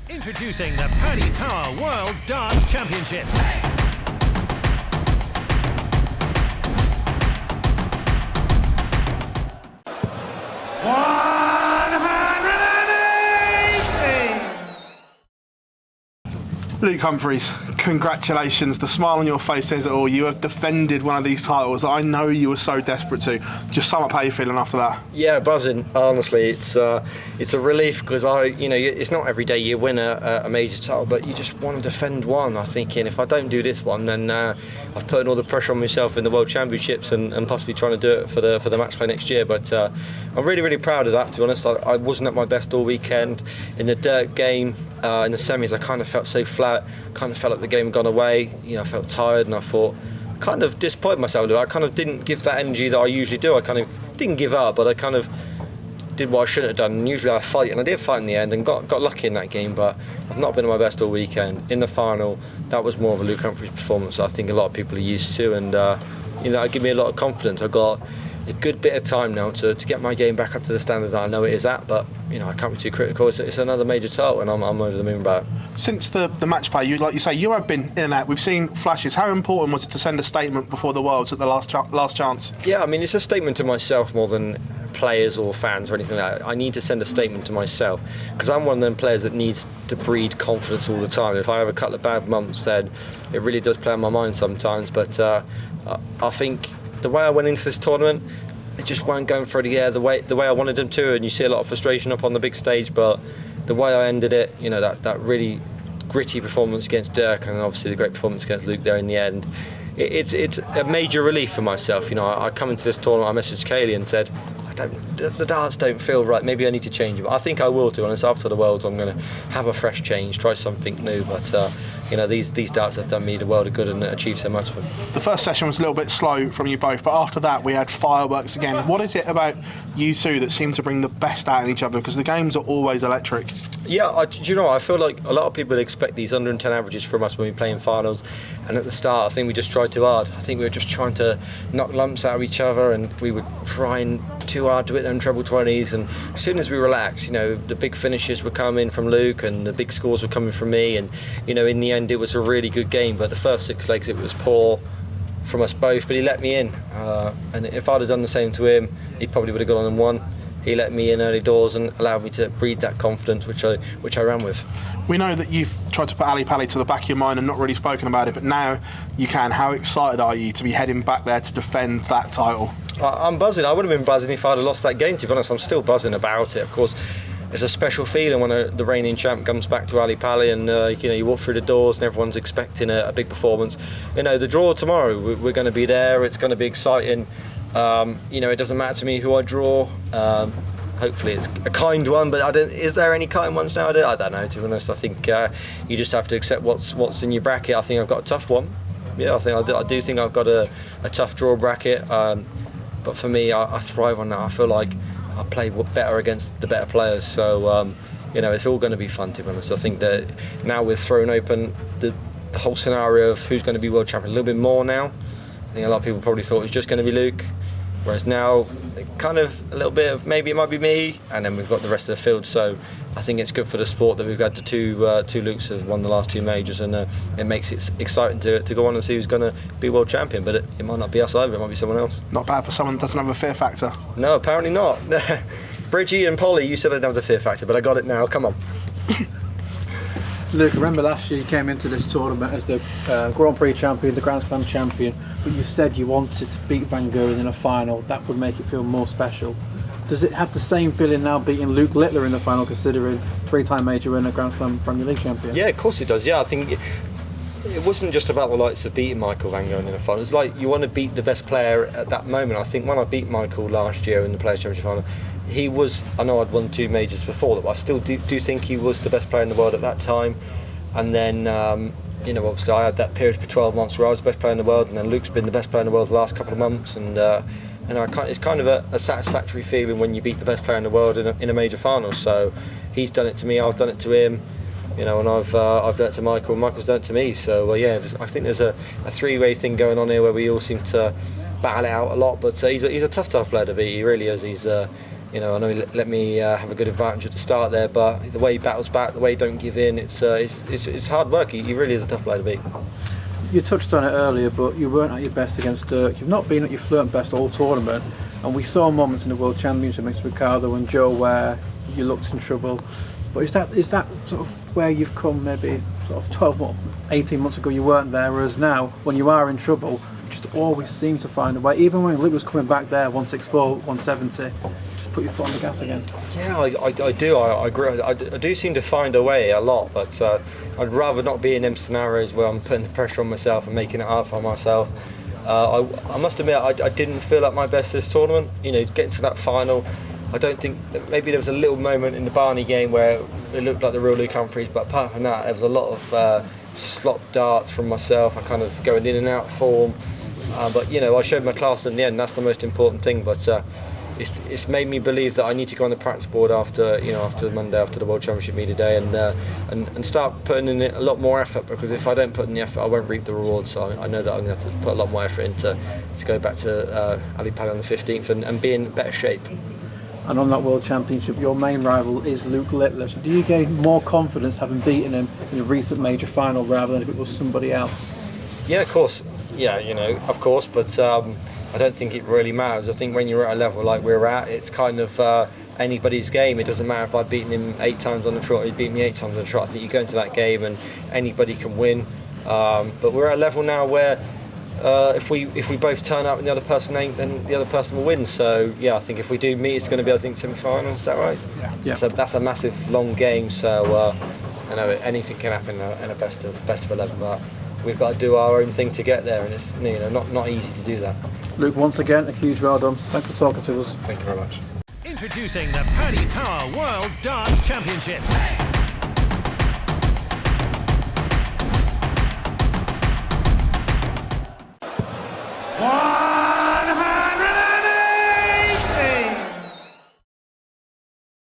Introducing the Paddy Power World Darts Championships. 180! Luke Humphries, congratulations. The smile on your face says it all. You have defended one of these titles that I know you were so desperate to. Just sum up how you're feeling after that. Yeah, buzzing. Honestly, it's a relief because it's not every day you win a major title, but you just want to defend one. I'm thinking if I don't do this one, then I've put all the pressure on myself in the World Championships and possibly trying to do it for the match play next year. But I'm really, really proud of that. To be honest, I wasn't at my best all weekend in the dirt game. In the semis, I kind of felt so flat. Kind of felt like the game had gone away. I felt tired, and I thought, kind of disappointed myself. I kind of didn't give that energy that I usually do. I kind of didn't give up, but I kind of did what I shouldn't have done. And usually I fight, and I did fight in the end, and got lucky in that game. But I've not been at my best all weekend. In the final, that was more of a Luke Humphries performance that I think a lot of people are used to, and it gave me a lot of confidence. I got a good bit of time now to get my game back up to the standard that I know it is at, but I can't be too critical. It's another major title, and I'm over the moon about it. Since the match play, like you say, you have been in and out. We've seen flashes. How important was it to send a statement before the Worlds at the last chance? Yeah, I mean, it's a statement to myself more than players or fans or anything like that. I need to send a statement to myself because I'm one of them players that needs to breed confidence all the time. If I have a couple of bad months, then it really does play on my mind sometimes. But I think the way I went into this tournament, they just weren't going for the air the way I wanted them to, and you see a lot of frustration up on the big stage. But the way I ended it, that really gritty performance against Dirk, and obviously the great performance against Luke there in the end, it's a major relief for myself. I come into this tournament, I messaged Kaylee and said, the darts don't feel right, maybe I need to change them. I think I will, to be honest. After the Worlds, I'm going to have a fresh change, try something new. But these darts have done me the world of good and achieved so much for me. The first session was a little bit slow from you both, but after that we had fireworks again. What is it about you two that seem to bring the best out in each other? Because the games are always electric. Yeah, I feel like a lot of people expect these 110 averages from us when we play in finals, and at the start I think we just tried too hard. I think we were just trying to knock lumps out of each other, and we were trying too hard to hit them treble 20s, and as soon as we relaxed, the big finishes were coming from Luke and the big scores were coming from me, and in the end it was a really good game. But the first 6 legs it was poor from us both, but he let me in, and if I'd have done the same to him, he probably would have gone on and won. He let me in early doors and allowed me to breed that confidence, which I ran with. We know that you've tried to put Ali Pali to the back of your mind and not really spoken about it, but now you can. How excited are you to be heading back there to defend that title? I'm buzzing. I would have been buzzing if I'd have lost that game, to be honest. I'm still buzzing about it. Of course, it's a special feeling when the reigning champ comes back to Ali Pali, and you walk through the doors and everyone's expecting a big performance. The draw tomorrow, we're going to be there. It's going to be exciting. It doesn't matter to me who I draw. Hopefully it's a kind one, but is there any kind ones now? I don't know, to be honest. I think you just have to accept what's in your bracket. I think I've got a tough one. Yeah, I do think I've got a tough draw bracket. But for me, I thrive on that. I feel like I play better against the better players. So it's all going to be fun, to be honest. I think that now we've thrown open the whole scenario of who's going to be world champion a little bit more now. I think a lot of people probably thought it was just going to be Luke. Whereas now, kind of a little bit of maybe it might be me, and then we've got the rest of the field. So I think it's good for the sport that we've had the two Lukes have won the last 2 majors, and it makes it exciting to go on and see who's going to be world champion. But it might not be us either, it might be someone else. Not bad for someone that doesn't have a fear factor. No, apparently not. Bridgie and Polly, you said I didn't have the fear factor, but I got it now, come on. Luke, I remember last year you came into this tournament as the Grand Prix champion, the Grand Slam champion, but you said you wanted to beat Van Gogh in a final. That would make it feel more special. Does it have the same feeling now beating Luke Littler in the final, considering 3-time major winner, Grand Slam Premier League champion? Yeah, of course it does. Yeah, I think it wasn't just about the likes of beating Michael Van Gogh in the final. It's like you want to beat the best player at that moment. I think when I beat Michael last year in the Players' Championship final, he was, I know I'd won 2 majors before that, but I still do think he was the best player in the world at that time. And then, obviously I had that period for 12 months where I was the best player in the world, and then Luke's been the best player in the world the last couple of months. And it's kind of a satisfactory feeling when you beat the best player in the world in a major final. So he's done it to me, I've done it to him, and I've done it to Michael, and Michael's done it to me. So I think there's a 3-way thing going on here where we all seem to battle it out a lot. But he's a tough player to beat. He really is. I know he let me have a good advantage at the start there, but the way he battles back, the way he don't give in, it's hard work. He really is a tough player to beat. You touched on it earlier, but you weren't at your best against Dirk. You've not been at your fluent best all tournament, and we saw moments in the World Championship against Ricardo and Joe where you looked in trouble. But is that sort of where you've come maybe sort of 18 months ago you weren't there, whereas now when you are in trouble, you just always seem to find a way. Even when Luke was coming back there, 164, 170, just put your foot on the gas again. Yeah, I do. I agree. I do seem to find a way a lot, but I'd rather not be in them scenarios where I'm putting the pressure on myself and making it hard for myself. I must admit, I didn't feel like my best this tournament. Getting to that final, I don't think maybe there was a little moment in the Barney game where it looked like the real Luke Humphries, but apart from that, there was a lot of slop darts from myself. I kind of going in and out of form, but I showed my class in the end. That's the most important thing. But it's made me believe that I need to go on the practice board after Monday, after the World Championship media day, and start putting in a lot more effort, because if I don't put in the effort, I won't reap the rewards. So I know that I'm going to have to put a lot more effort into to go back to Ali Pali on the 15th and be in better shape. And on that World Championship, your main rival is Luke Littler. So do you gain more confidence having beaten him in a recent major final rather than if it was somebody else? Yeah, of course. Yeah, of course. But I don't think it really matters. I think when you're at a level like we're at, it's kind of anybody's game. It doesn't matter if I've beaten him 8 times on the trot, he beat me 8 times on the trot. I think you go into that game and anybody can win. But we're at a level now where if we both turn up and the other person ain't, then the other person will win. So yeah, I think if we do meet, it's going to be, I think, semi-final. Is that right? Yeah. So that's a massive long game. So anything can happen in a best of 11. But we've got to do our own thing to get there, and it's not easy to do that. Luke, once again, a huge well done. Thanks for talking to us. Thank you very much. Introducing the Paddy Power World Darts Championships.